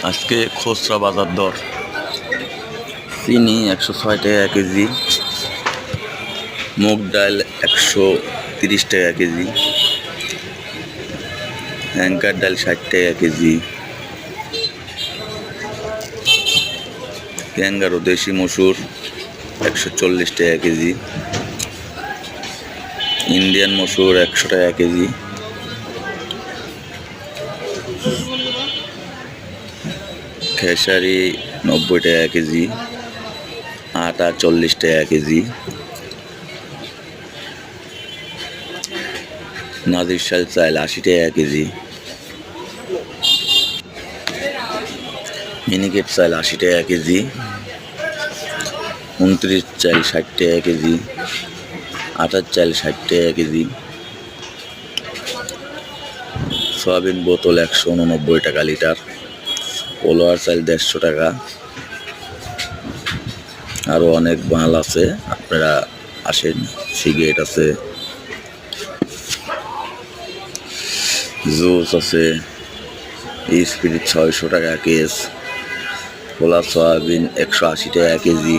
আজকে খুচরা বাজার দর চিনি 106 টাকা কেজি, মুগ ডাল 130 টাকা কেজি, অ্যাঙ্কার ডাল 60 টাকা কেজি, ক্যাঙ্গারু দেশি মসুর 140 টাকা কেজি, ইন্ডিয়ান মসুর 100 টাকা কেজি, খেসারি 90 টাকা কেজি, আটা 40 টাকা কেজি, নাজির শাল চাল 80 টাকা কেজি, মিনিকেট চাল 80 টাকা কেজি, 29 চাল 60 টাকা কেজি, আটার চাল 60 টাকা কেজি, সয়াবিন বোতল 189 টাকা লিটার, পোলোয়ার চাল 150 টাকা। আরও অনেক মাল আছে, আপনারা আসেন। সিগারেট আছে, জুস আছে, স্পিরিট 600 টাকা কেস, খোলা সয়াবিন 180 টাকা কেজি।